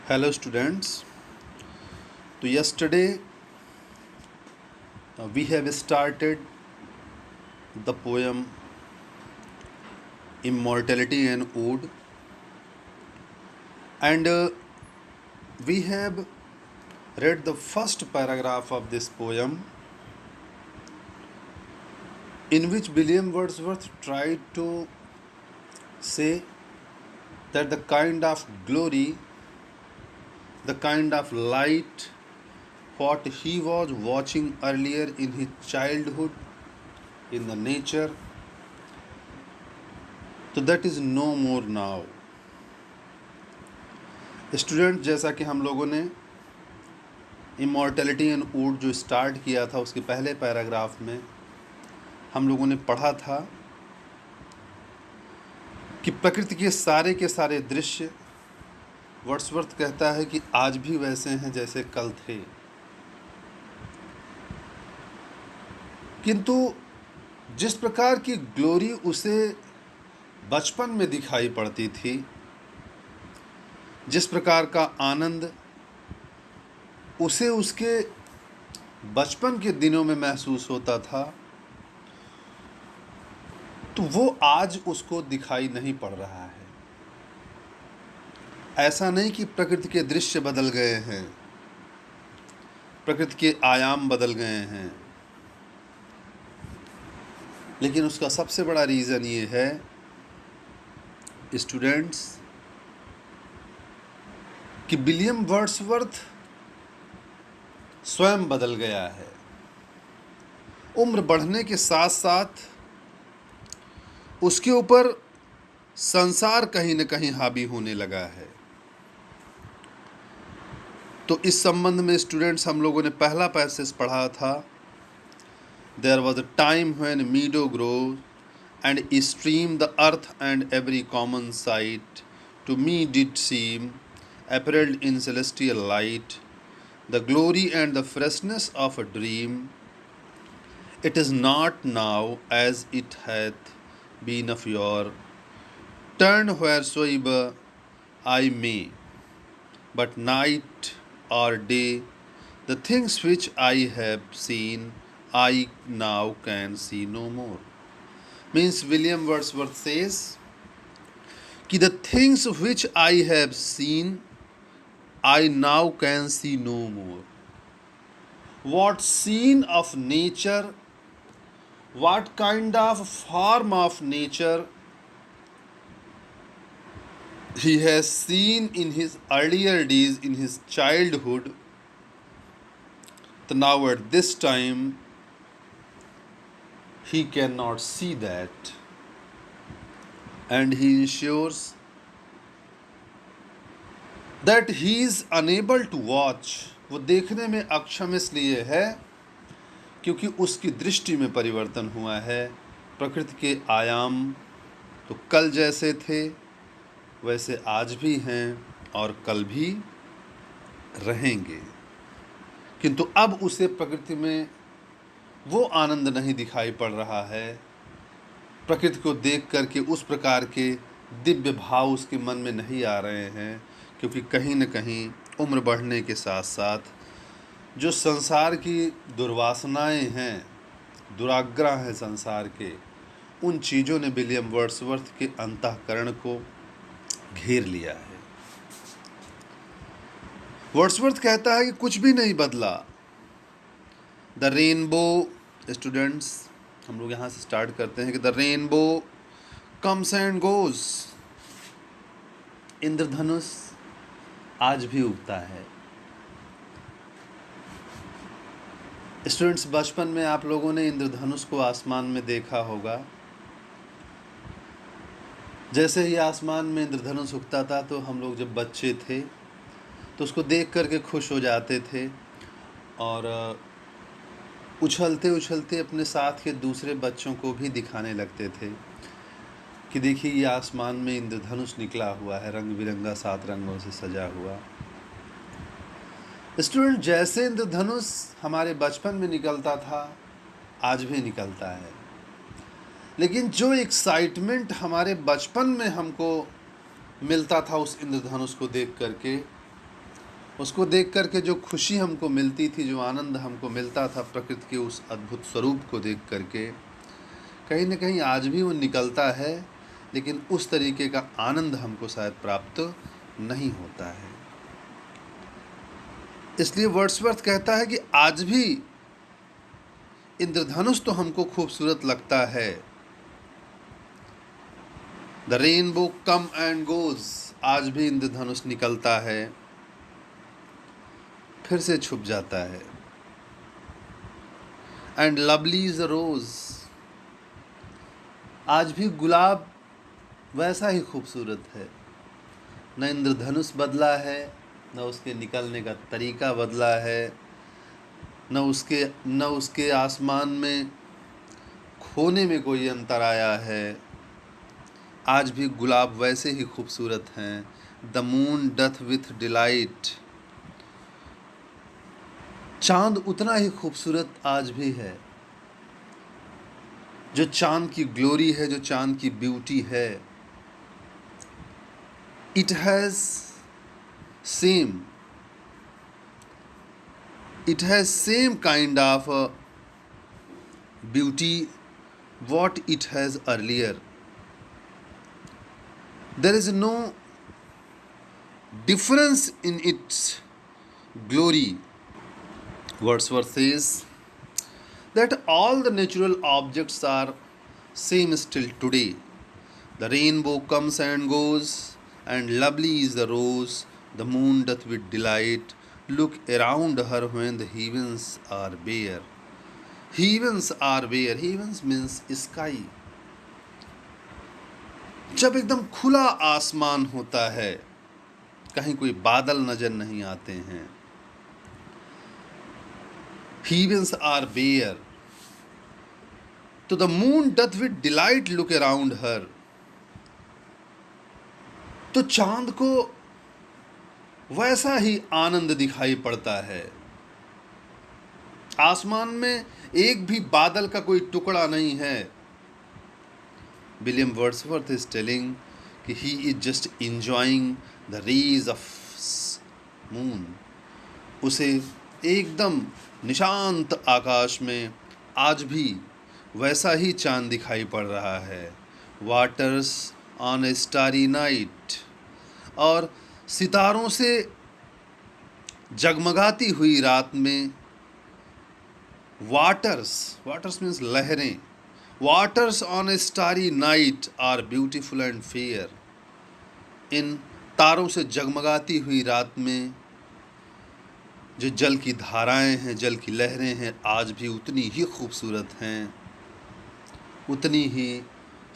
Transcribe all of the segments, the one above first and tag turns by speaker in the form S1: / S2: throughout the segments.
S1: Hello students. So yesterday we have started the poem Immortality and Ode, and we have read the first paragraph of this poem, in which William Wordsworth tried to say that the kind of glory, the kind of light what he was watching earlier in his childhood in the nature, so that is no more now. Student, जैसा कि हम लोगों ने immortality and ऊड जो start किया था, उसके पहले पैराग्राफ में हम लोगों ने पढ़ा था कि प्रकृति के सारे दृश्य वर्ड्सवर्थ कहता है कि आज भी वैसे हैं जैसे कल थे, किंतु जिस प्रकार की ग्लोरी उसे बचपन में दिखाई पड़ती थी, जिस प्रकार का आनंद उसे उसके बचपन के दिनों में महसूस होता था, तो वो आज उसको दिखाई नहीं पड़ रहा है। ऐसा नहीं कि प्रकृति के दृश्य बदल गए हैं, प्रकृति के आयाम बदल गए हैं, लेकिन उसका सबसे बड़ा रीज़न ये है स्टूडेंट्स कि विलियम वर्ड्सवर्थ स्वयं बदल गया है। उम्र बढ़ने के साथ साथ उसके ऊपर संसार कहीं न कहीं हावी होने लगा है। तो इस संबंध में स्टूडेंट्स हम लोगों ने पहला पैसेज पढ़ा था, there was a time when meadow grove and stream the earth and every common sight to me did seem apparelled in celestial light, the glory and the freshness of a dream. It is not now as it hath been of yore, turn wheresoever I may, but night or day, the things which I have seen, I now can see no more. Means William Wordsworth says कि the things which I have seen, I now can see no more. What scene of nature, what kind of form of nature he has seen in his earlier days, in his childhood, so now at this time he cannot see that, and he ensures that he is unable to watch. वो देखने में अक्षम इसलिए है क्योंकि उसकी दृष्टि में परिवर्तन हुआ है। प्रकृति के आयाम तो कल जैसे थे वैसे आज भी हैं और कल भी रहेंगे, किंतु अब उसे प्रकृति में वो आनंद नहीं दिखाई पड़ रहा है। प्रकृति को देख करके उस प्रकार के दिव्य भाव उसके मन में नहीं आ रहे हैं, क्योंकि कहीं न कहीं उम्र बढ़ने के साथ साथ जो संसार की दुर्वासनाएं हैं, दुराग्रह हैं संसार के, उन चीज़ों ने विलियम वर्ड्सवर्थ के अंतःकरण को घेर लिया है। वर्ड्सवर्थ कहता है कि कुछ भी नहीं बदला। द रेनबो, स्टूडेंट्स हम लोग यहाँ से स्टार्ट करते हैं कि the rainbow comes and goes, इंद्रधनुष आज भी उगता है। स्टूडेंट्स, बचपन में आप लोगों ने इंद्रधनुष को आसमान में देखा होगा। जैसे ही आसमान में इंद्रधनुष उगता था तो हम लोग जब बच्चे थे तो उसको देख करके खुश हो जाते थे और उछलते उछलते अपने साथ के दूसरे बच्चों को भी दिखाने लगते थे कि देखिए ये आसमान में इंद्रधनुष निकला हुआ है, रंग बिरंगा 7 रंगों से सजा हुआ। स्टूडेंट, जैसे इंद्रधनुष हमारे बचपन में निकलता था आज भी निकलता है, लेकिन जो एक्साइटमेंट हमारे बचपन में हमको मिलता था उस इंद्रधनुष को देख करके, उसको देख कर के जो खुशी हमको मिलती थी, जो आनंद हमको मिलता था प्रकृति के उस अद्भुत स्वरूप को देख कर के, कहीं न कहीं आज भी वो निकलता है, लेकिन उस तरीके का आनंद हमको शायद प्राप्त नहीं होता है। इसलिए वर्ड्सवर्थ कहता है कि आज भी इंद्रधनुष तो हमको खूबसूरत लगता है। The rainbow come and goes, आज भी इंद्रधनुष निकलता है, फिर से छुप जाता है। एंड लवली इज अ रोज, आज भी गुलाब वैसा ही खूबसूरत है। न इंद्रधनुष बदला है, न उसके निकलने का तरीका बदला है, न उसके आसमान में खोने में कोई अंतर आया है। आज भी गुलाब वैसे ही खूबसूरत हैं। The moon doth with delight, चांद उतना ही खूबसूरत आज भी है। जो चांद की ग्लोरी है, जो चांद की ब्यूटी है, it has same kind of beauty what it has earlier. There is no difference in its glory. Wordsworth says that all the natural objects are same still today. The rainbow comes and goes, and lovely is the rose. The moon doth with delight look around her when the heavens are bare. Heavens are bare. Heavens means sky. जब एकदम खुला आसमान होता है, कहीं कोई बादल नजर नहीं आते हैं, heavens are bare, तो the moon doth with delight look around her, तो चांद को वैसा ही आनंद दिखाई पड़ता है। आसमान में एक भी बादल का कोई टुकड़ा नहीं है। विलियम वर्ड्सवर्थ इज टेलिंग कि he is just enjoying the rays of moon. उसे एकदम निशांत आकाश में आज भी वैसा ही चांद दिखाई पड़ रहा है। Waters on a starry night, और सितारों से जगमगाती हुई रात में वाटर्स मीन्स लहरें, waters on a starry night are beautiful and fair. इन तारों से जगमगाती हुई रात में जो जल की धाराएं हैं, जल की लहरें हैं, आज भी उतनी ही खूबसूरत हैं, उतनी ही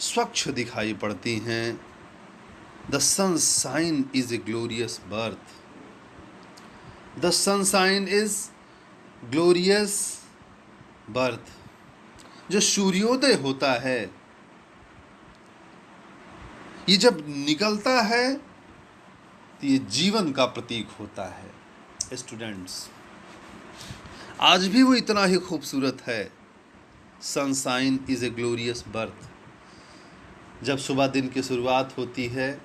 S1: स्वच्छ दिखाई पड़ती हैं। The sunshine is a glorious birth, the sunshine is glorious birth. जो सूर्योदय होता है, ये जब निकलता है तो ये जीवन का प्रतीक होता है। स्टूडेंट्स, आज भी वो इतना ही खूबसूरत है। Sunshine is a glorious birth. जब सुबह दिन की शुरुआत होती है,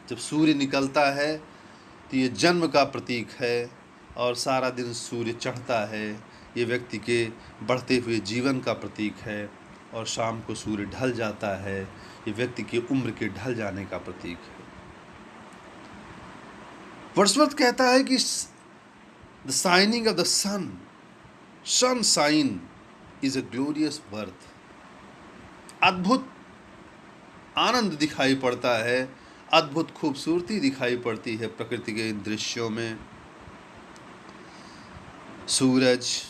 S1: जब सूर्य निकलता है, तो ये जन्म का प्रतीक है, और सारा दिन सूर्य चढ़ता है, ये व्यक्ति के बढ़ते हुए जीवन का प्रतीक है, और शाम को सूर्य ढल जाता है, ये व्यक्ति की उम्र के ढल जाने का प्रतीक है। वर्ड्सवर्थ कहता है कि the shining of the sun shine is a glorious birth. अद्भुत आनंद दिखाई पड़ता है, अद्भुत खूबसूरती दिखाई पड़ती है प्रकृति के इन दृश्यों में। सूरज,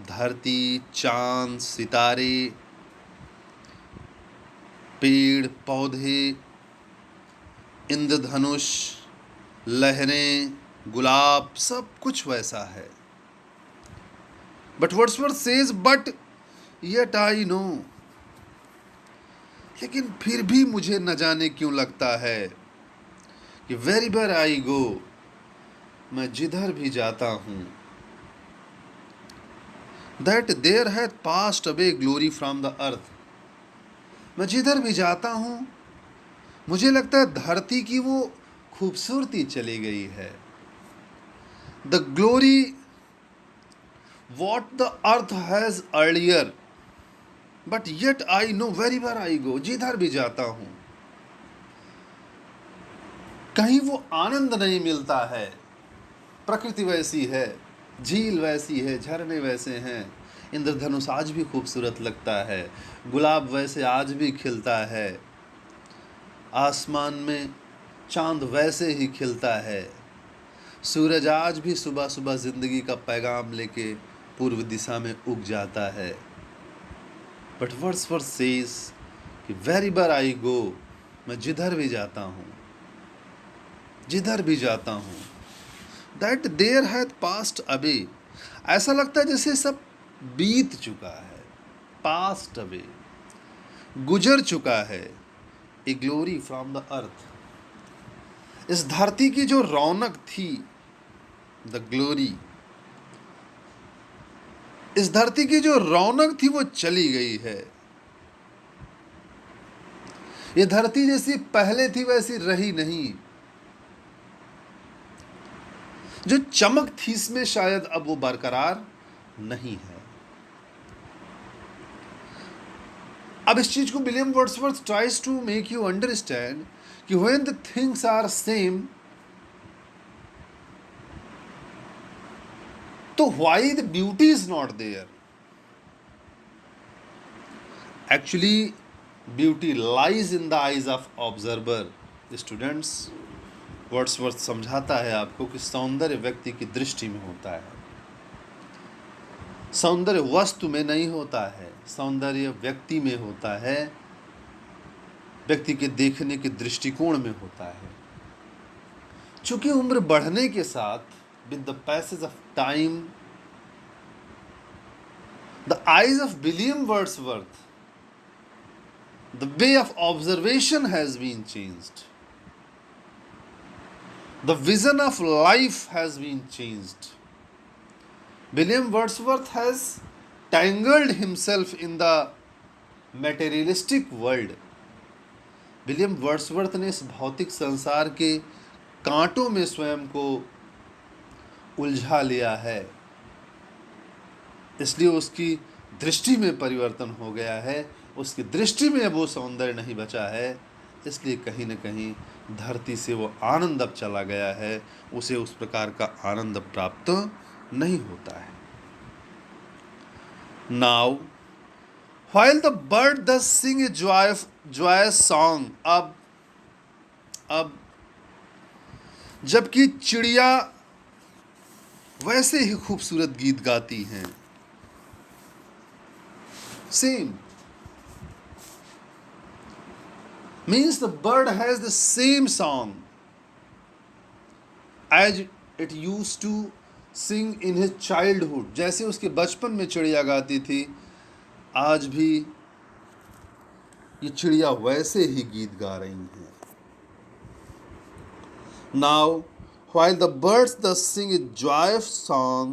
S1: धरती, चांद, सितारे, पेड़ पौधे, इंद्रधनुष, लहरें, गुलाब, सब कुछ वैसा है। But Wordsworth says but yet I know, लेकिन फिर भी मुझे न जाने क्यों लगता है कि वेरीवेयर आई गो, मैं जिधर भी जाता हूँ, that there hath passed away glory from the earth. मैं जिधर भी जाता हूँ, मुझे लगता है धरती की वो खूबसूरती चली गई है। The glory what the earth has earlier, but yet I know wherever I go, जिधर भी जाता हूं कहीं वो आनंद नहीं मिलता है। प्रकृति वैसी है, झील वैसी है, झरने वैसे हैं, इंद्रधनुष आज भी खूबसूरत लगता है, गुलाब वैसे आज भी खिलता है, आसमान में चांद वैसे ही खिलता है, सूरज आज भी सुबह सुबह ज़िंदगी का पैगाम लेके पूर्व दिशा में उग जाता है। बट वर्ड्सवर्थ सेज कि वेरीवर आई गो, मैं जिधर भी जाता हूँ, जिधर भी जाता हूँ, that there hath passed away, ऐसा लगता है जैसे सब बीत चुका है, पास्ट अवे, गुजर चुका है, ए ग्लोरी फ्रॉम द अर्थ, इस धरती की जो रौनक थी, द ग्लोरी, इस धरती की जो रौनक थी वो चली गई है। ये धरती जैसी पहले थी वैसी रही नहीं, जो चमक थी इसमें शायद अब वो बरकरार नहीं है। अब इस चीज को William Wordsworth tries to make you understand कि when the things are same, तो why the beauty is not there. Actually beauty lies in the eyes of observer. Students, Wordsworth समझाता है आपको कि सौंदर्य व्यक्ति की दृष्टि में होता है, सौंदर्य वस्तु में नहीं होता है, सौंदर्य व्यक्ति में होता है, व्यक्ति के देखने के दृष्टिकोण में होता है। चूंकि उम्र बढ़ने के साथ, with the passage of time, the eyes of William Wordsworth, the way of observation has been changed, the vision of life has been changed. William Wordsworth has tangled himself in the materialistic world. William Wordsworth ने इस भौतिक संसार के कांटों में स्वयं को उलझा लिया है, इसलिए उसकी दृष्टि में परिवर्तन हो गया है, उसकी दृष्टि में वो सौंदर्य नहीं बचा है, इसलिए कहीं न कहीं धरती से वो आनंद अब चला गया है, उसे उस प्रकार का आनंद प्राप्त नहीं होता है। Now while the bird does sing a joyous song, अब जबकि चिड़िया वैसे ही खूबसूरत गीत गाती हैं, same means the bird has the same song as it used to sing in his childhood. जैसे उसके बचपन में चिड़िया गाती थी, आज भी ये चिड़िया वैसे ही गीत गा रही हैं। Now, while the birds thus sing a joyous song,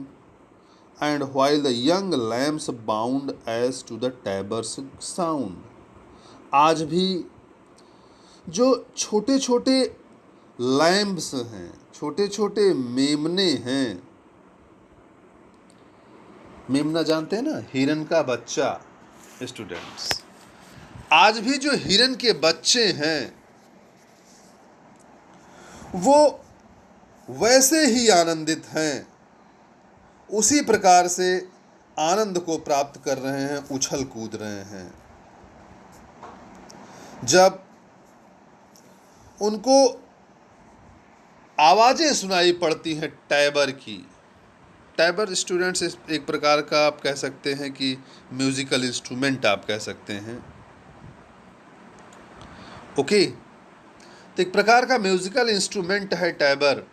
S1: and while the young lambs bound as to the tabor's sound, आज भी जो छोटे छोटे लैम्ब्स हैं, छोटे छोटे मेमने हैं, मेमना जानते हैं ना, हिरन का बच्चा। स्टूडेंट्स, आज भी जो हिरन के बच्चे हैं वो वैसे ही आनंदित हैं, उसी प्रकार से आनंद को प्राप्त कर रहे हैं, उछल कूद रहे हैं। जब उनको आवाज़ें सुनाई पड़ती हैं टैबर की, टैबर स्टूडेंट्स एक प्रकार का आप कह सकते हैं कि म्यूजिकल इंस्ट्रूमेंट आप कह सकते हैं, ओके। तो एक प्रकार का म्यूजिकल इंस्ट्रूमेंट है टैबर।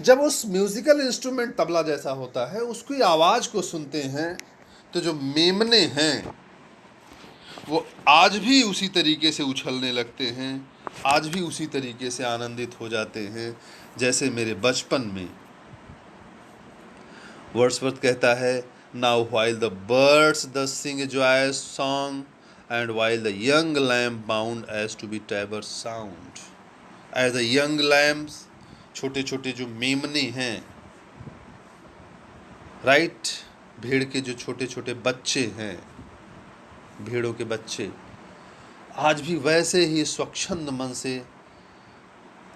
S1: जब उस म्यूजिकल इंस्ट्रूमेंट तबला जैसा होता है, उसकी आवाज़ को सुनते हैं, तो जो मेमने हैं वो आज भी उसी तरीके से उछलने लगते हैं, आज भी उसी तरीके से आनंदित हो जाते हैं जैसे मेरे बचपन में। वर्ड्सवर्थ कहता है, now while the birds thus sing a joyous song, and while the young lamb bound as to be Tabor's sound, as the young lambs छोटे छोटे जो मेमने हैं, राइट, भेड़ के जो छोटे छोटे बच्चे हैं, भेड़ों के बच्चे आज भी वैसे ही स्वच्छंद मन से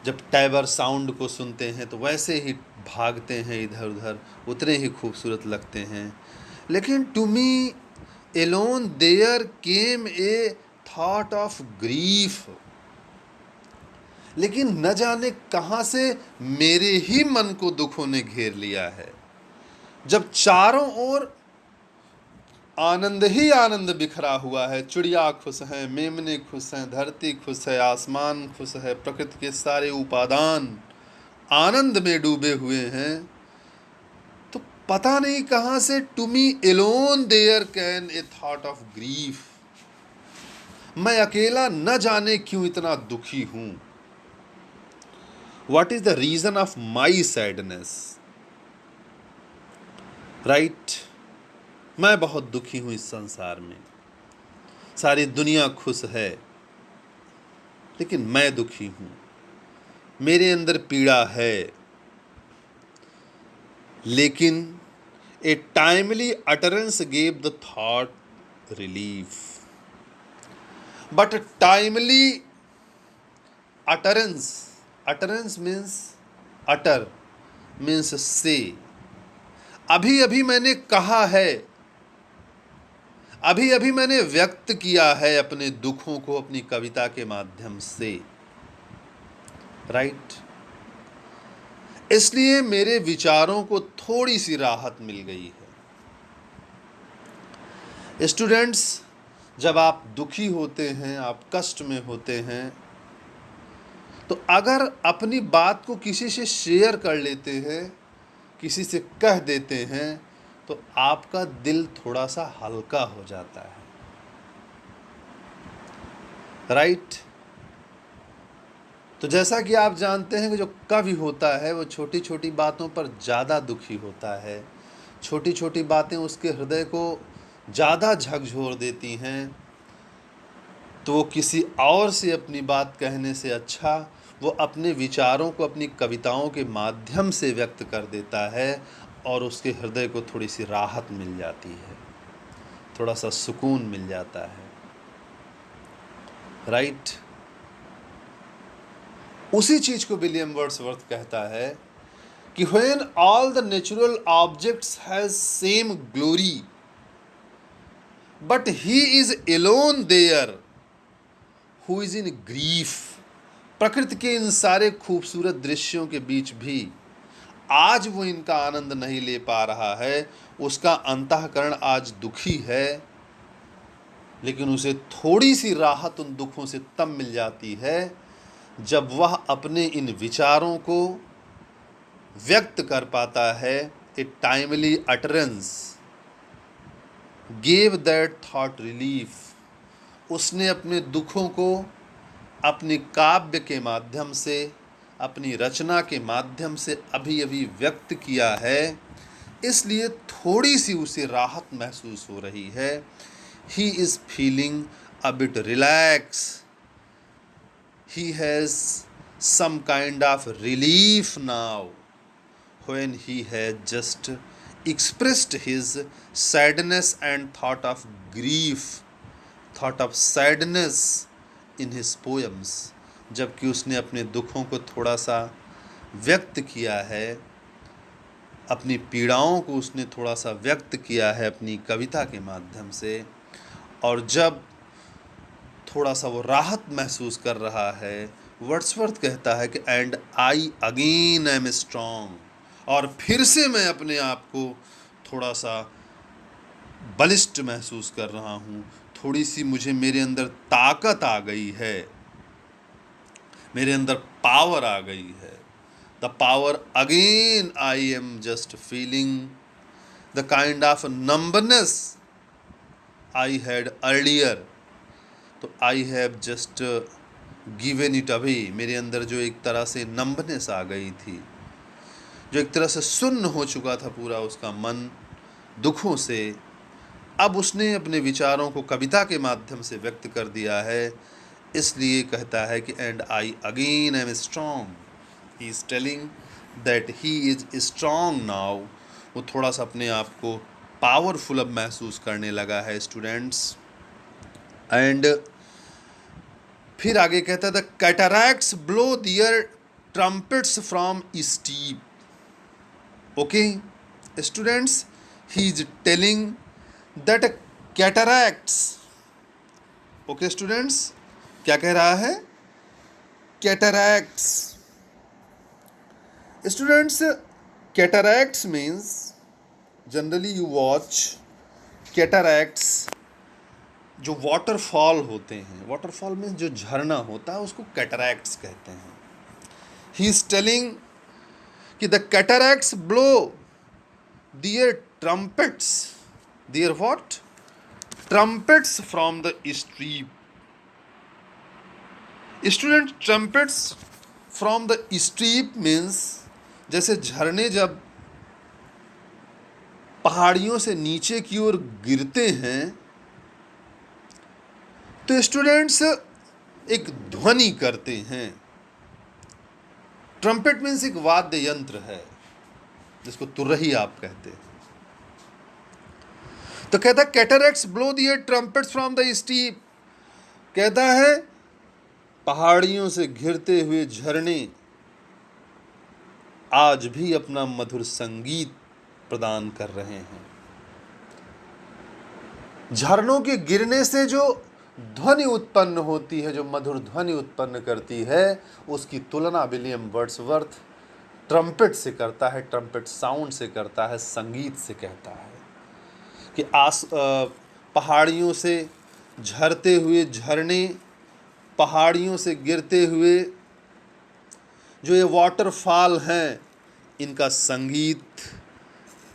S1: जब टैबर साउंड को सुनते हैं तो वैसे ही भागते हैं इधर उधर, उतने ही खूबसूरत लगते हैं। लेकिन to me alone there came a thought of grief, लेकिन न जाने कहाँ से मेरे ही मन को दुखों ने घेर लिया है। जब चारों ओर आनंद ही आनंद बिखरा हुआ है, चिड़िया खुश हैं, मेमने खुश हैं, धरती खुश है, आसमान खुश है, प्रकृति के सारे उपादान आनंद में डूबे हुए हैं, तो पता नहीं कहाँ से to me alone there came a thought of grief, मैं अकेला न जाने क्यों इतना दुखी हूं। What is the reason of my sadness, right, मैं बहुत दुखी हूं इस संसार में, सारी दुनिया खुश है लेकिन मैं दुखी हूं, मेरे अंदर पीड़ा है। लेकिन a timely utterance gave the thought relief, but timely utterance, utterance means utter means से, अभी अभी मैंने कहा है, अभी अभी मैंने व्यक्त किया है अपने दुखों को अपनी कविता के माध्यम से, राइट। इसलिए मेरे विचारों को थोड़ी सी राहत मिल गई है। स्टूडेंट्स, जब आप दुखी होते हैं, आप कष्ट में होते हैं, तो अगर अपनी बात को किसी से शेयर कर लेते हैं, किसी से कह देते हैं, तो आपका दिल थोड़ा सा हल्का हो जाता है, राइट। तो जैसा कि आप जानते हैं कि जो कवि होता है वो छोटी छोटी बातों पर ज़्यादा दुखी होता है, छोटी छोटी बातें उसके हृदय को ज़्यादा झकझोर देती हैं, तो वो किसी और से अपनी बात कहने से अच्छा वो अपने विचारों को अपनी कविताओं के माध्यम से व्यक्त कर देता है और उसके हृदय को थोड़ी सी राहत मिल जाती है, थोड़ा सा सुकून मिल जाता है, राइट। उसी चीज को विलियम वर्ड्सवर्थ कहता है कि when all the natural objects has same glory but he is alone there who is in grief, प्रकृति के इन सारे खूबसूरत दृश्यों के बीच भी आज वो इनका आनंद नहीं ले पा रहा है, उसका अंतःकरण आज दुखी है, लेकिन उसे थोड़ी सी राहत उन दुखों से तब मिल जाती है जब वह अपने इन विचारों को व्यक्त कर पाता है। A timely utterance gave that thought relief, उसने अपने दुखों को अपनी काव्य के माध्यम से, अपनी रचना के माध्यम से अभी अभी व्यक्त किया है, इसलिए थोड़ी सी उसे राहत महसूस हो रही है। He is feeling a bit relax, he has some kind of relief now when he has just expressed his sadness and thought of grief, thought of sadness in his poems, जबकि उसने अपने दुखों को थोड़ा सा व्यक्त किया है, अपनी पीड़ाओं को उसने थोड़ा सा व्यक्त किया है अपनी कविता के माध्यम से, और जब थोड़ा सा वो राहत महसूस कर रहा है, वर्ड्सवर्थ कहता है कि and I again am strong, और फिर से मैं अपने आप को थोड़ा सा बलिष्ठ महसूस कर रहा हूँ, थोड़ी सी मुझे मेरे अंदर ताकत आ गई है, मेरे अंदर पावर आ गई है। The power again I am just feeling the kind of numbness I had earlier, तो I have just given it away, मेरे अंदर जो एक तरह से नंबनेस आ गई थी, जो एक तरह से सुन्न हो चुका था पूरा उसका मन दुखों से, अब उसने अपने विचारों को कविता के माध्यम से व्यक्त कर दिया है। इसलिए कहता है कि and I again am strong, he is telling that he is strong now. वो थोड़ा सा अपने आप को पावरफुल अब महसूस करने लगा है स्टूडेंट्स। एंड फिर आगे कहता है the cataracts blow their trumpets from steep. Okay students, he is telling that cataracts, okay students, क्या कह रहा है? Cataracts. Students, cataracts means generally you watch cataracts, जो वाटरफॉल होते हैं, वाटरफॉल मीन्स जो झरना होता है उसको कैटरैक्ट्स कहते हैं। ही इज टेलिंग कि the cataracts blow their trumpets, their what? Trumpets from the steep. Student, trumpets from the steep means जैसे झरने जब पहाड़ियों से नीचे की ओर गिरते हैं तो स्टूडेंट्स एक ध्वनि करते हैं। ट्रम्पेट मीन्स एक वाद्य यंत्र है जिसको तुरही आप कहते हैं। तो कहता है cataracts blow their trumpets from the steep, कहता है पहाड़ियों से घिरते हुए झरने आज भी अपना मधुर संगीत प्रदान कर रहे हैं। झरनों के गिरने से जो ध्वनि उत्पन्न होती है, जो मधुर ध्वनि उत्पन्न करती है, उसकी तुलना विलियम वर्ड्सवर्थ ट्रम्पेट से करता है, ट्रम्पेट साउंड से करता है, संगीत से कहता है कि पहाड़ियों से झरते हुए झरने, पहाड़ियों से गिरते हुए जो ये वाटरफॉल हैं, इनका संगीत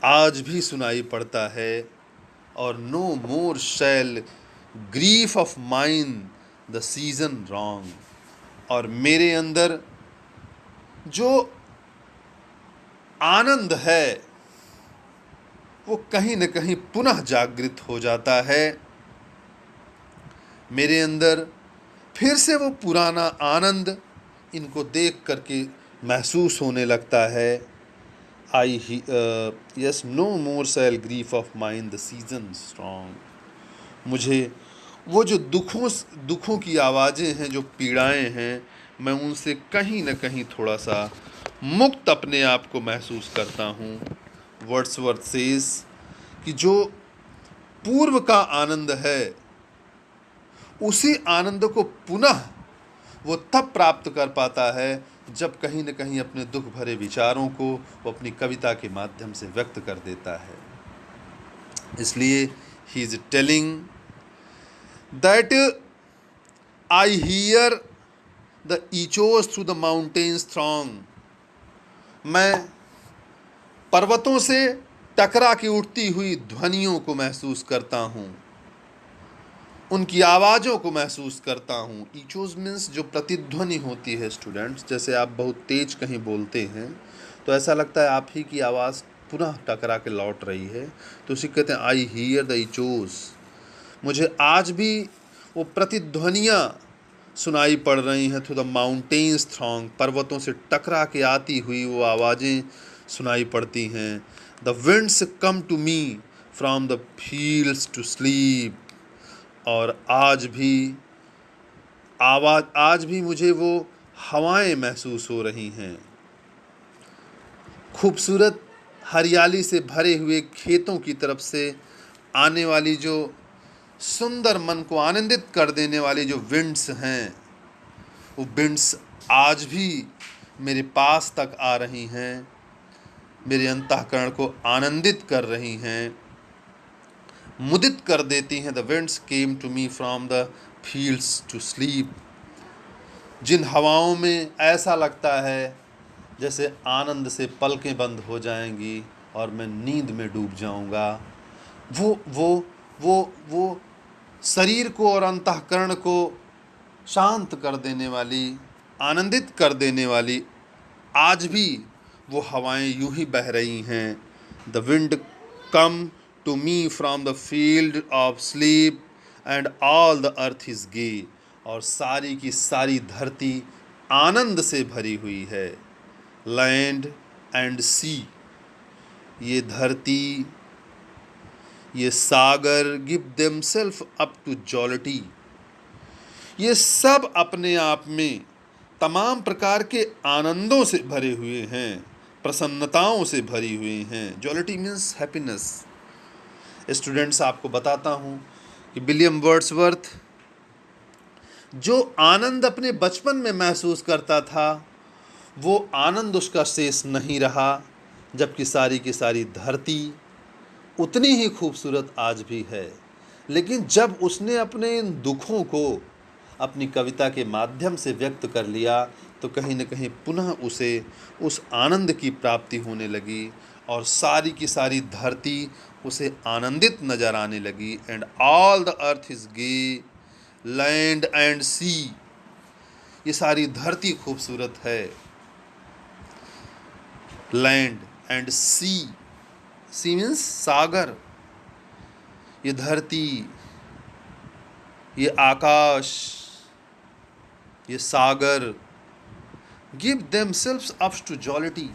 S1: आज भी सुनाई पड़ता है। और no more shall grief of mine the season wrong, और मेरे अंदर जो आनंद है वो कहीं न कहीं पुनः जागृत हो जाता है। मेरे अंदर फिर से वो पुराना आनंद इनको देख करके महसूस होने लगता है। Yes, no more shall grief of mind the season strong. मुझे वो जो दुखों की आवाज़ें हैं, जो पीड़ाएं हैं, मैं उनसे कहीं न कहीं थोड़ा सा मुक्त अपने आप को महसूस करता हूँ। वर्ड्सवर्थ सेज कि जो पूर्व का आनंद है, उसी आनंद को पुनः वो तब प्राप्त कर पाता है जब कहीं न कहीं अपने दुख भरे विचारों को वो अपनी कविता के माध्यम से व्यक्त कर देता है। इसलिए he is telling that I hear the echoes through the mountains throng. मैं पर्वतों से टकरा के उठती हुई ध्वनियों को महसूस करता हूँ, उनकी आवाज़ों को महसूस करता हूँ। ईचोज मीन्स जो प्रतिध्वनि होती है स्टूडेंट्स, जैसे आप बहुत तेज कहीं बोलते हैं तो ऐसा लगता है आप ही की आवाज़ पुनः टकरा के लौट रही है, तो उसी कहते हैं आई हियर द ईचोज। मुझे आज भी वो प्रतिध्वनियाँ सुनाई पड़ रही हैं थ्रू द माउंटेन्स थ्रॉन्ग, पर्वतों से टकरा के आती हुई वो आवाज़ें सुनाई पड़ती हैं। The winds come to me from the fields to sleep, और आज भी मुझे वो हवाएं महसूस हो रही हैं। खूबसूरत हरियाली से भरे हुए खेतों की तरफ से आने वाली जो सुंदर, मन को आनंदित कर देने वाली जो विंड्स हैं, वो विंड्स आज भी मेरे पास तक आ रही हैं, मेरे अंतःकरण को आनंदित कर रही हैं, मुदित कर देती हैं। The winds came to me from the fields to sleep. जिन हवाओं में ऐसा लगता है जैसे आनंद से पलकें बंद हो जाएंगी और मैं नींद में डूब जाऊंगा, वो शरीर को और अंतःकरण को शांत कर देने वाली, आनंदित कर देने वाली, आज भी वो हवाएं यूं ही बह रही हैं। The wind come to me from the field of sleep and all the earth is gay, और सारी की सारी धरती आनंद से भरी हुई है। लैंड एंड सी, ये धरती, ये सागर, give themselves up to jollity, ये सब अपने आप में तमाम प्रकार के आनंदों से भरे हुए हैं, प्रसन्नताओं से भरी हुई हैं। जॉलिटी मीन्स हैप्पीनेस। स्टूडेंट्स, आपको बताता हूँ कि विलियम वर्ड्सवर्थ जो आनंद अपने बचपन में महसूस करता था, वो आनंद उसका शेष नहीं रहा, जबकि सारी की सारी धरती उतनी ही खूबसूरत आज भी है। लेकिन जब उसने अपने इन दुखों को अपनी कविता के माध्यम से व्यक्त कर लिया, तो कहीं न कहीं पुनः उसे उस आनंद की प्राप्ति होने लगी और सारी की सारी धरती उसे आनंदित नजर आने लगी। And all the earth is gay, land and sea, ये सारी धरती खूबसूरत है। Land and sea, sea means सागर, ये धरती, ये आकाश, ये सागर, give themselves up to jollity,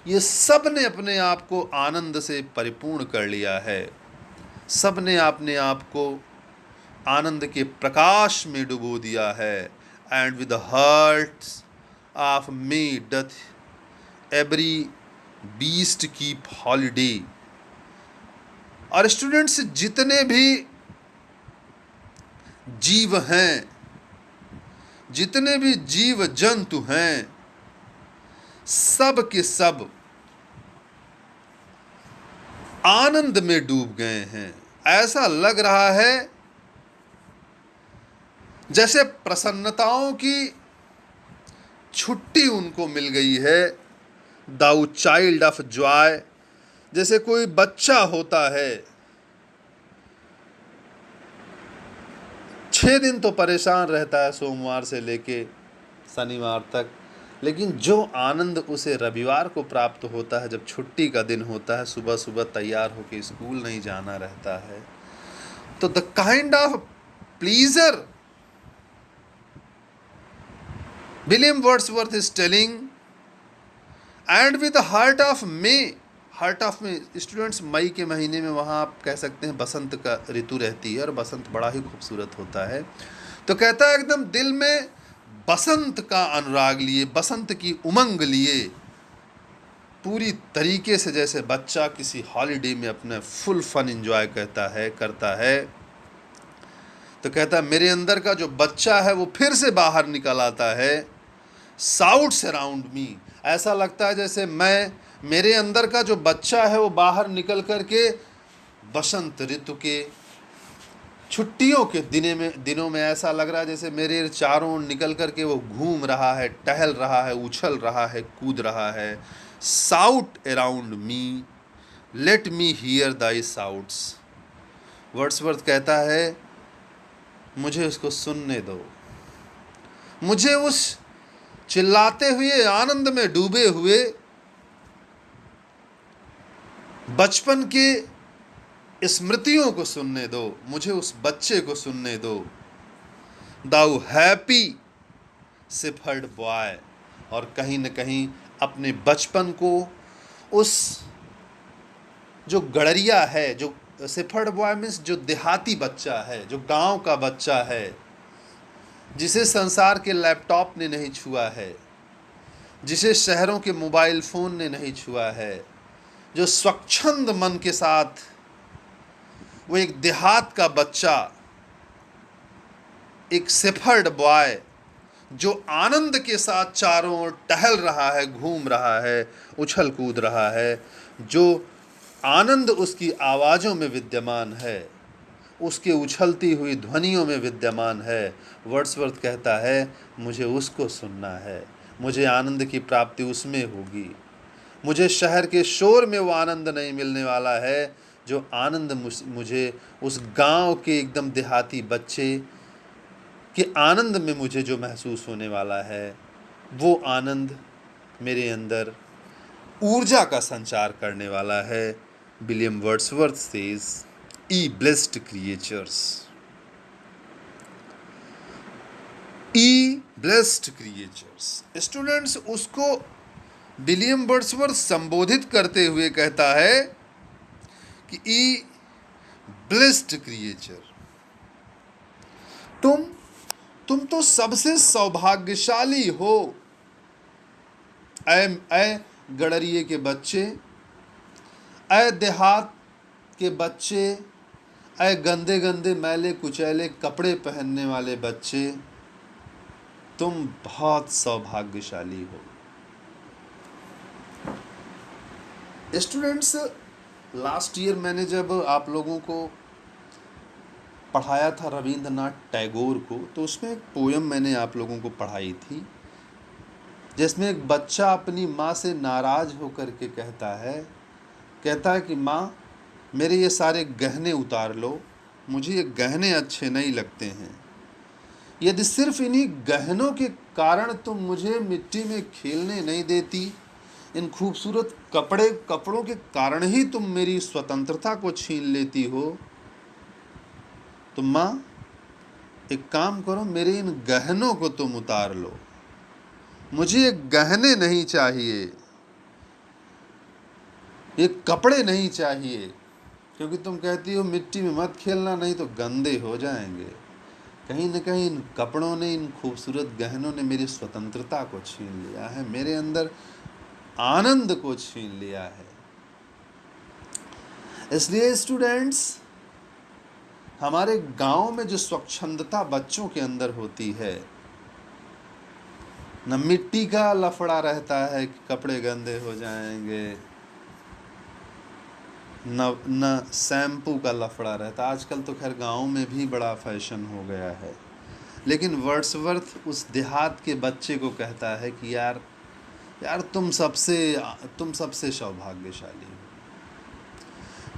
S1: ये सब ने अपने आप को आनंद से परिपूर्ण कर लिया है। सब ने अपने आप को आनंद के प्रकाश में डुबो दिया है। And with hearts of May doth every beast keep holiday. और स्टूडेंट्स, जितने भी जीव हैं, जितने भी जीव जंतु हैं, सब के सब आनंद में डूब गए हैं। ऐसा लग रहा है जैसे प्रसन्नताओं की छुट्टी उनको मिल गई है। दाउ चाइल्ड ऑफ जॉय, जैसे कोई बच्चा होता है, 6 दिन तो परेशान रहता है सोमवार से लेके शनिवार तक, लेकिन जो आनंद उसे रविवार को प्राप्त होता है, जब छुट्टी का दिन होता है, सुबह सुबह तैयार होकर स्कूल नहीं जाना रहता है, तो the kind of pleaser William Wordsworth is telling, and with heart of May, heart of में स्टूडेंट्स, मई के महीने में वहाँ आप कह सकते हैं बसंत का ऋतु रहती है और बसंत बड़ा ही खूबसूरत होता है। तो कहता है एकदम दिल में बसंत का अनुराग लिए, बसंत की उमंग लिए, पूरी तरीके से जैसे बच्चा किसी हॉलीडे में अपना फुल फन एंजॉय करता है। तो कहता है मेरे अंदर का जो बच्चा है वो फिर से बाहर निकल आता है। साउट्स अराउंड मी, ऐसा लगता है जैसे मेरे अंदर का जो बच्चा है वो बाहर निकल करके बसंत ऋतु के छुट्टियों के दिनों में ऐसा लग रहा है जैसे मेरे चारों ओर निकल करके वो घूम रहा है, टहल रहा है, उछल रहा है, कूद रहा है। Shout around me, let me hear thy shouts. Wordsworth कहता है मुझे उसको सुनने दो, मुझे उस चिल्लाते हुए, आनंद में डूबे हुए बचपन के स्मृतियों को सुनने दो, मुझे उस बच्चे को सुनने दो। दाउ हैप्पी शेफर्ड बॉय, और कहीं न कहीं अपने बचपन को, उस जो गड़रिया है, जो शेफर्ड बॉय मीन्स जो देहाती बच्चा है, जो गांव का बच्चा है, जिसे संसार के लैपटॉप ने नहीं छुआ है, जिसे शहरों के मोबाइल फ़ोन ने नहीं छुआ है, जो स्वच्छंद मन के साथ, वो एक देहात का बच्चा, एक शेफर्ड बॉय जो आनंद के साथ चारों ओर टहल रहा है, घूम रहा है, उछल कूद रहा है, जो आनंद उसकी आवाज़ों में विद्यमान है, उसके उछलती हुई ध्वनियों में विद्यमान है। वर्ड्सवर्थ कहता है मुझे उसको सुनना है, मुझे आनंद की प्राप्ति उसमें होगी। मुझे शहर के शोर में वो आनंद नहीं मिलने वाला है, जो आनंद मुझे उस गांव के एकदम देहाती बच्चे के आनंद में मुझे जो महसूस होने वाला है, वो आनंद मेरे अंदर ऊर्जा का संचार करने वाला है। विलियम वर्ड्सवर्थ सेज, ई ब्लेस्ड क्रिएचर्स, ई ब्लेस्ड क्रिएचर्स। स्टूडेंट्स, उसको विलियम वर्ड्सवर्थ संबोधित करते हुए कहता है कि ई ब्लेस्ड क्रिएचर, तुम तो सबसे सौभाग्यशाली हो। ऐ गडरिये के बच्चे, ऐ देहात के बच्चे, ऐ गंदे गंदे मैले कुचैले कपड़े पहनने वाले बच्चे, तुम बहुत सौभाग्यशाली हो। स्टूडेंट्स, लास्ट ईयर मैंने जब आप लोगों को पढ़ाया था रविंद्रनाथ टैगोर को, तो उसमें एक पोयम मैंने आप लोगों को पढ़ाई थी, जिसमें एक बच्चा अपनी माँ से नाराज़ होकर के कहता है कि माँ, मेरे ये सारे गहने उतार लो, मुझे ये गहने अच्छे नहीं लगते हैं। यदि सिर्फ इन्हीं गहनों के कारण तुम मुझे मिट्टी में खेलने नहीं देती, इन खूबसूरत कपड़ों के कारण ही तुम मेरी स्वतंत्रता को छीन लेती हो, तो माँ एक काम करो, मेरे इन गहनों को तुम उतार लो, मुझे ये गहने नहीं चाहिए, ये कपड़े नहीं चाहिए, क्योंकि तुम कहती हो मिट्टी में मत खेलना, नहीं तो गंदे हो जाएंगे। कहीं न कहीं इन कपड़ों ने, इन खूबसूरत गहनों ने मेरी स्वतंत्रता को छीन लिया है, मेरे अंदर आनंद को छीन लिया है। इसलिए स्टूडेंट्स, हमारे गांव में जो स्वच्छंदता बच्चों के अंदर होती है, न मिट्टी का लफड़ा रहता है कि कपड़े गंदे हो जाएंगे, न शैम्पू का लफड़ा रहता। आजकल तो खैर गांव में भी बड़ा फैशन हो गया है, लेकिन वर्ड्सवर्थ उस देहात के बच्चे को कहता है कि यार तुम सबसे सौभाग्यशाली हो,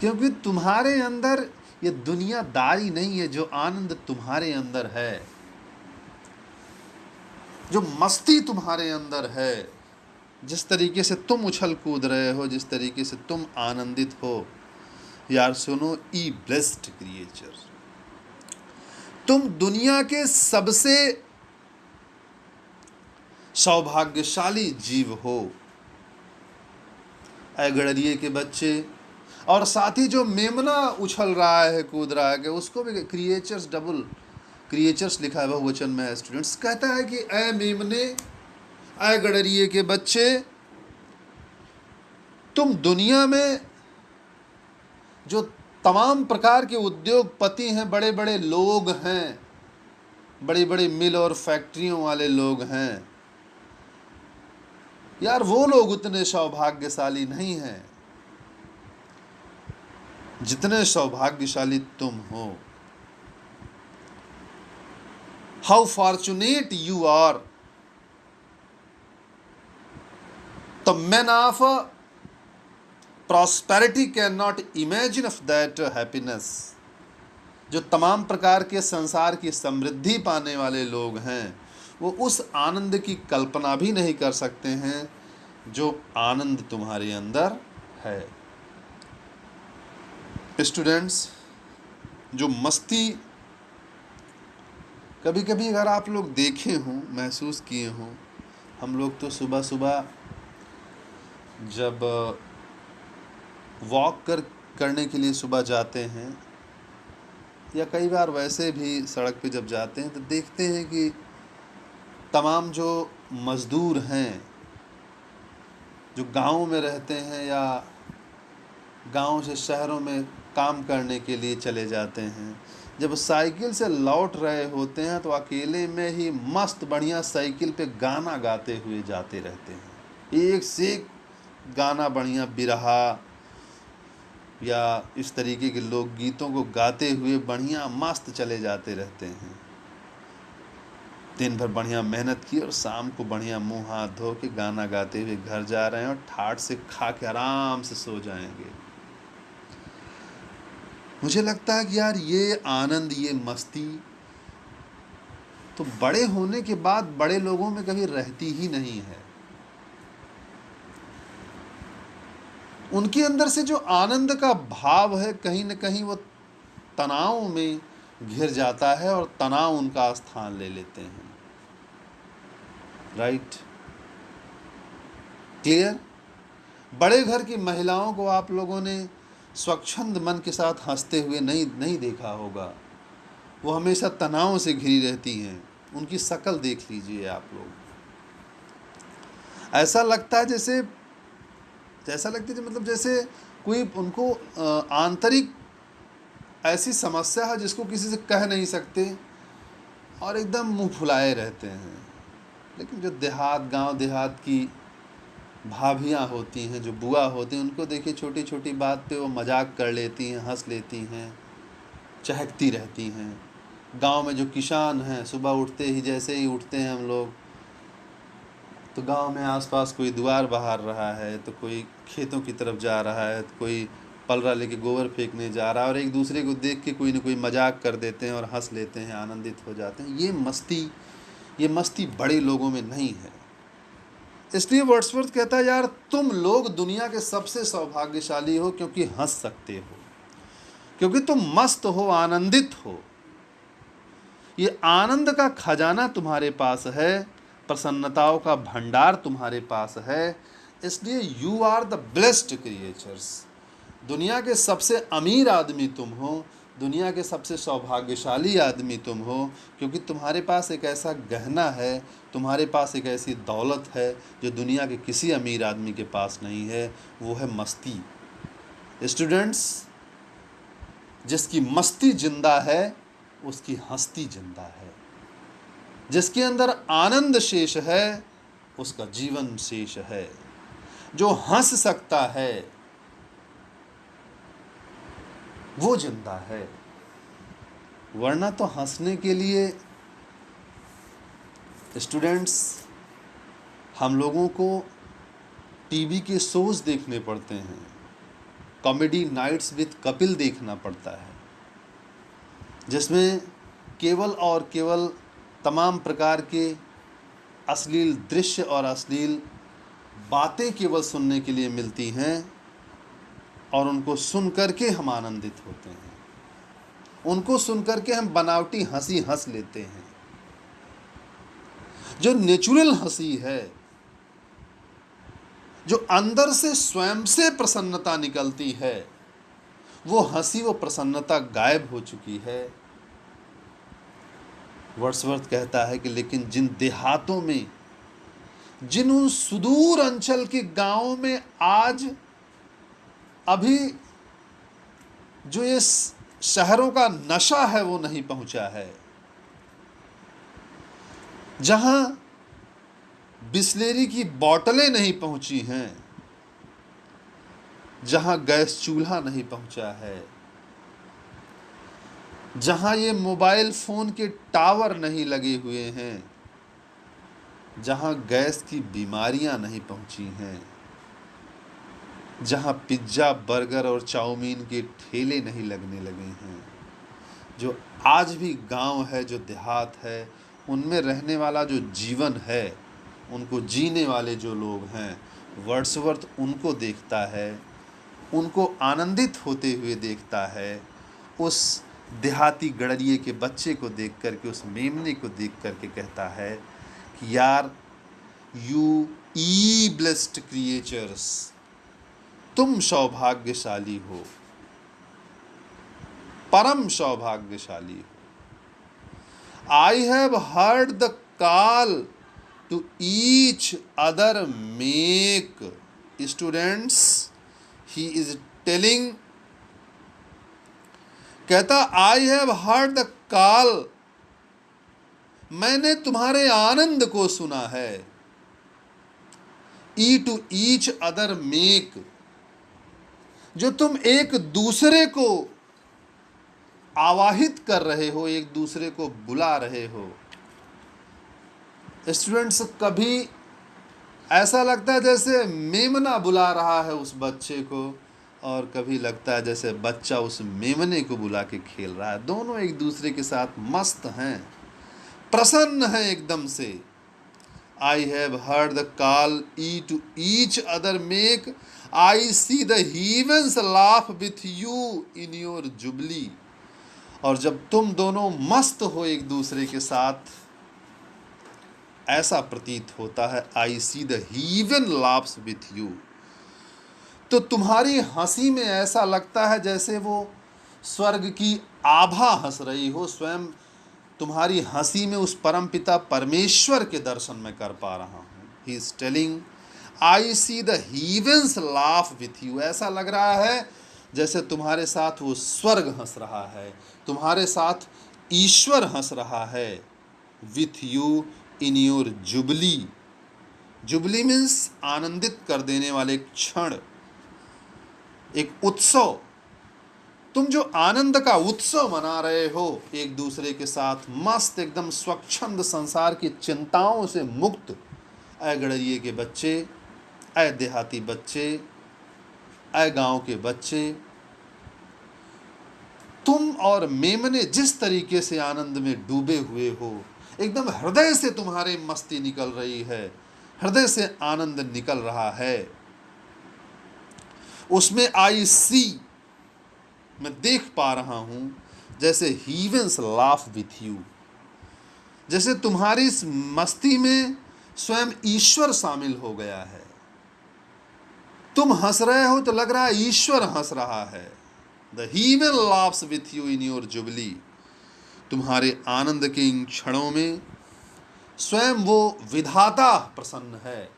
S1: क्योंकि तुम्हारे अंदर ये दुनियादारी नहीं है। जो आनंद तुम्हारे अंदर है, जो मस्ती तुम्हारे अंदर है, जिस तरीके से तुम उछल कूद रहे हो, जिस तरीके से तुम आनंदित हो, यार सुनो, ई ब्लेस्ड क्रिएचर, तुम दुनिया के सबसे सौभाग्यशाली जीव हो। ऐ गडरिये के बच्चे, और साथ ही जो मेमना उछल रहा है, कूद रहा है, कि उसको भी क्रिएचर्स, डबल क्रिएचर्स लिखा है बहुवचन में स्टूडेंट्स। कहता है कि ऐ मेमने, ऐ गडरिये के बच्चे, तुम दुनिया में जो तमाम प्रकार के उद्योगपति हैं, बड़े बड़े लोग हैं, बड़ी बड़ी मिल और फैक्ट्रियों वाले लोग हैं, यार वो लोग उतने सौभाग्यशाली नहीं हैं जितने सौभाग्यशाली तुम हो। How fortunate you are, the man of prosperity can not imagine of that happiness. जो तमाम प्रकार के संसार की समृद्धि पाने वाले लोग हैं, वो उस आनंद की कल्पना भी नहीं कर सकते हैं जो आनंद तुम्हारे अंदर है। स्टूडेंट्स, जो मस्ती, कभी कभी अगर आप लोग देखे हों, महसूस किए हों, हम लोग तो सुबह सुबह जब वॉक करने के लिए सुबह जाते हैं, या कई बार वैसे भी सड़क पे जब जाते हैं, तो देखते हैं कि तमाम जो मज़दूर हैं, जो गाँव में रहते हैं या गांव से शहरों में काम करने के लिए चले जाते हैं, जब साइकिल से लौट रहे होते हैं तो अकेले में ही मस्त बढ़िया साइकिल पे गाना गाते हुए जाते रहते हैं। एक से एक गाना, बढ़िया बिरहा या इस तरीके के लोकगीतों को गाते हुए बढ़िया मस्त चले जाते रहते हैं। दिन भर बढ़िया मेहनत की और शाम को बढ़िया मुंह हाथ धो के गाना गाते हुए घर जा रहे हैं और ठाठ से खा के आराम से सो जाएंगे। मुझे लगता है कि यार ये आनंद, ये मस्ती तो बड़े होने के बाद बड़े लोगों में कभी रहती ही नहीं है। उनके अंदर से जो आनंद का भाव है, कहीं न कहीं वो तनाव में घिर जाता है और तनाव उनका स्थान ले लेते हैं। राइट? क्लियर? बड़े घर की महिलाओं को आप लोगों ने स्वच्छंद मन के साथ हंसते हुए नहीं नहीं देखा होगा। वो हमेशा तनाव से घिरी रहती हैं। उनकी शक्ल देख लीजिए आप लोग, ऐसा लगता है मतलब जैसे कोई उनको आंतरिक ऐसी समस्या है जिसको किसी से कह नहीं सकते और एकदम मुंह फुलाए रहते हैं। लेकिन जो गांव देहात की भाभियाँ होती हैं, जो बुआ होती हैं, उनको देखिए छोटी छोटी बात पे वो मजाक कर लेती हैं, हंस लेती हैं, चहकती रहती हैं। गांव में जो किसान हैं, सुबह उठते ही जैसे ही उठते हैं हम लोग, तो गांव में आसपास कोई द्वार बहार रहा है, तो कोई खेतों की तरफ जा रहा है, तो कोई पलरा लेके गोबर फेंकने जा रहा है, और एक दूसरे को देख के कोई न कोई मजाक कर देते हैं और हंस लेते हैं, आनंदित हो जाते हैं। ये मस्ती बड़े लोगों में नहीं है। इसलिए वर्ड्सवर्थ कहता है, यार तुम लोग दुनिया के सबसे सौभाग्यशाली हो क्योंकि हंस सकते हो, क्योंकि तुम मस्त हो, आनंदित हो। ये आनंद का खजाना तुम्हारे पास है, प्रसन्नताओं का भंडार तुम्हारे पास है। इसलिए you are the blessed creatures. दुनिया के सबसे अमीर आदमी तुम हो, दुनिया के सबसे सौभाग्यशाली आदमी तुम हो, क्योंकि तुम्हारे पास एक ऐसा गहना है, तुम्हारे पास एक ऐसी दौलत है जो दुनिया के किसी अमीर आदमी के पास नहीं है। वो है मस्ती। स्टूडेंट्स, जिसकी मस्ती जिंदा है उसकी हस्ती जिंदा है। जिसके अंदर आनंद शेष है उसका जीवन शेष है। जो हंस सकता है वो जिंदा है, वरना तो हंसने के लिए स्टूडेंट्स हम लोगों को टीवी के शोज देखने पड़ते हैं, कॉमेडी नाइट्स विद कपिल देखना पड़ता है, जिसमें केवल और केवल तमाम प्रकार के अश्लील दृश्य और अश्लील बातें केवल सुनने के लिए मिलती हैं, और उनको सुन करके हम आनंदित होते हैं, उनको सुन करके हम बनावटी हंसी हंस लेते हैं। जो नेचुरल हंसी है, जो अंदर से स्वयं से प्रसन्नता निकलती है, वो हंसी, वो प्रसन्नता गायब हो चुकी है। वर्ड्सवर्थ कहता है कि लेकिन जिन देहातों में, जिन उन सुदूर अंचल के गांवों में आज अभी जो ये शहरों का नशा है वो नहीं पहुंचा है, जहां बिस्लेरी की बोतलें नहीं पहुंची हैं, जहां गैस चूल्हा नहीं पहुंचा है, जहां ये मोबाइल फोन के टावर नहीं लगे हुए हैं, जहां गैस की बीमारियां नहीं पहुंची हैं, जहां पिज्ज़ा, बर्गर और चाउमीन के ठेले नहीं लगने लगे हैं, जो आज भी गांव है, जो देहात है, उनमें रहने वाला जो जीवन है, उनको जीने वाले जो लोग हैं, वर्ड्सवर्थ उनको देखता है, उनको आनंदित होते हुए देखता है। उस देहाती गड़रिए के बच्चे को देख करके, उस मेमने को देख करके कहता है कि यार यू ई ब्लेस्ड क्रिएचर्स, तुम सौभाग्यशाली हो, परम सौभाग्यशाली हो। I have heard the call to each other make. Students, he is telling, कहता I have heard the call, मैंने तुम्हारे आनंद को सुना है। ई टू ईच अदर मेक, जो तुम एक दूसरे को आवाहित कर रहे हो, एक दूसरे को बुला रहे हो। स्टूडेंट्स, कभी ऐसा लगता है जैसे मेमना बुला रहा है उस बच्चे को, और कभी लगता है जैसे बच्चा उस मेमने को बुला के खेल रहा है। दोनों एक दूसरे के साथ मस्त हैं, प्रसन्न हैं एकदम से। I have heard the call ye to each other make, I see the heavens laugh with you in your jubilee। और जब तुम दोनों मस्त हो एक दूसरे के साथ, ऐसा प्रतीत होता है। I see the heaven laughs with you। तो तुम्हारी हंसी में ऐसा लगता है जैसे वो स्वर्ग की आभा हंस रही हो। स्वयं तुम्हारी हंसी में उस परमपिता परमेश्वर के दर्शन मैं कर पा रहा हूँ। ही is telling I see the heavens laugh with you। ऐसा लग रहा है जैसे तुम्हारे साथ वो स्वर्ग हंस रहा है, तुम्हारे साथ ईश्वर हंस रहा है। With you in your jubilee. Jubilee means आनंदित कर देने वाले एक क्षण, एक उत्सव। तुम जो आनंद का उत्सव मना रहे हो एक दूसरे के साथ, मस्त एकदम स्वच्छंद, संसार की चिंताओं से मुक्त। ऐ गड़रिए के बच्चे, ऐ देहाती बच्चे, ऐ गांव के बच्चे, तुम और मेमने जिस तरीके से आनंद में डूबे हुए हो, एकदम हृदय से तुम्हारी मस्ती निकल रही है, हृदय से आनंद निकल रहा है। उसमें आई सी, मैं देख पा रहा हूं जैसे heavens laugh with you। जैसे तुम्हारी इस मस्ती में स्वयं ईश्वर शामिल हो गया है। तुम हंस रहे हो तो लग रहा है ईश्वर हंस रहा है। The heaven laughs with you in your jubilee। तुम्हारे आनंद के इन क्षणों में स्वयं वो विधाता प्रसन्न है।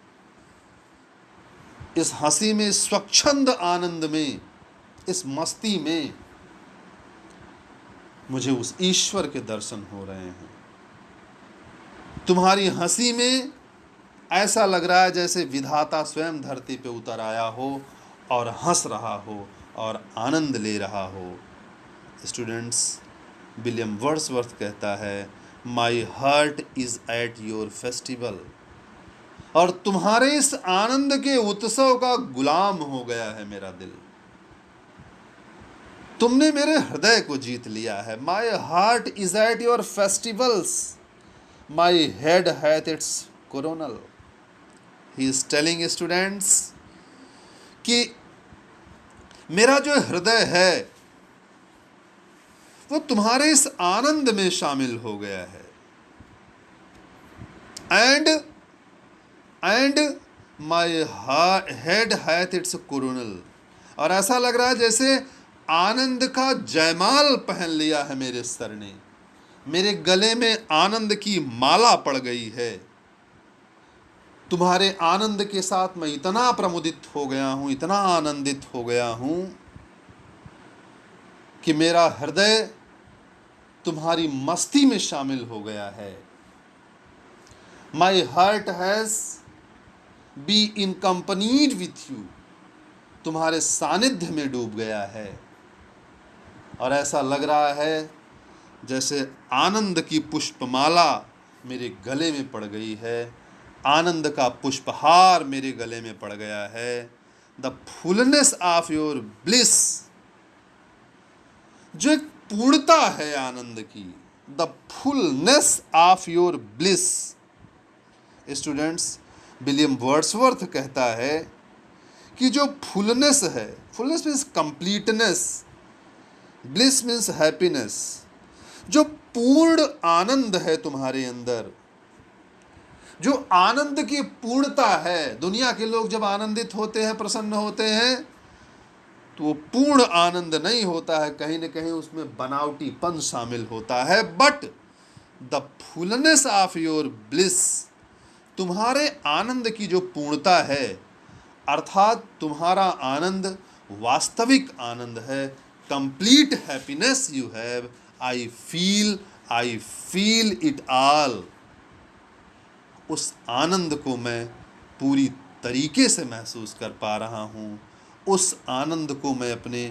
S1: इस हंसी में, स्वच्छंद आनंद में, इस मस्ती में मुझे उस ईश्वर के दर्शन हो रहे हैं। तुम्हारी हंसी में ऐसा लग रहा है जैसे विधाता स्वयं धरती पे उतर आया हो और हंस रहा हो और आनंद ले रहा हो। स्टूडेंट्स, विलियम वर्ड्सवर्थ कहता है, my heart is at your festival. और तुम्हारे इस आनंद के उत्सव का गुलाम हो गया है मेरा दिल। तुमने मेरे हृदय को जीत लिया है। My heart is at your festivals, my head hath it's coronal. He is telling students कि मेरा जो हृदय है वो तुम्हारे इस आनंद में शामिल हो गया है। And my head hath it's coronal. और ऐसा लग रहा है जैसे आनंद का जयमाल पहन लिया है मेरे सर ने, मेरे गले में आनंद की माला पड़ गई है। तुम्हारे आनंद के साथ मैं इतना प्रमुदित हो गया हूं, इतना आनंदित हो गया हूं कि मेरा हृदय तुम्हारी मस्ती में शामिल हो गया है। My heart has be accompanied with you. तुम्हारे सानिध्य में डूब गया है। और ऐसा लग रहा है जैसे आनंद की पुष्पमाला मेरे गले में पड़ गई है, आनंद का पुष्पहार मेरे गले में पड़ गया है। The fullness of your bliss, जो एक पूर्णता है आनंद की। The fullness of your bliss. Students, William Wordsworth कहता है कि जो फुलनेस है, fullness means completeness, bliss means happiness, जो पूर्ण आनंद है तुम्हारे अंदर, जो आनंद की पूर्णता है। दुनिया के लोग जब आनंदित होते हैं, प्रसन्न होते हैं, तो वो पूर्ण आनंद नहीं होता है, कहीं ना कहीं उसमें बनावटीपन शामिल होता है। But the fullness of your bliss, तुम्हारे आनंद की जो पूर्णता है, अर्थात तुम्हारा आनंद वास्तविक आनंद है, complete happiness you have. I feel it all. उस आनंद को मैं पूरी तरीके से महसूस कर पा रहा हूँ। उस आनंद को मैं अपने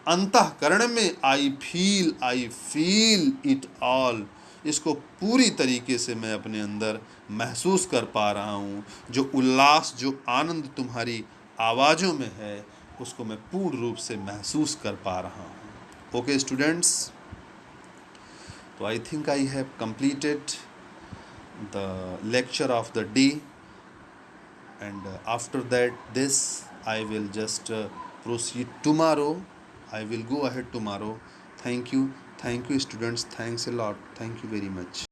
S1: अंतःकरण में आई फील इट ऑल, इसको पूरी तरीके से मैं अपने अंदर महसूस कर पा रहा हूँ। जो उल्लास, जो आनंद तुम्हारी आवाज़ों में है, उसको मैं पूर्ण रूप से महसूस कर पा रहा हूँ। ओके स्टूडेंट्स, तो I think I have completed the lecture of the day, and after this I will just proceed tomorrow. I will go ahead tomorrow. Thank you students, thanks a lot, thank you very much.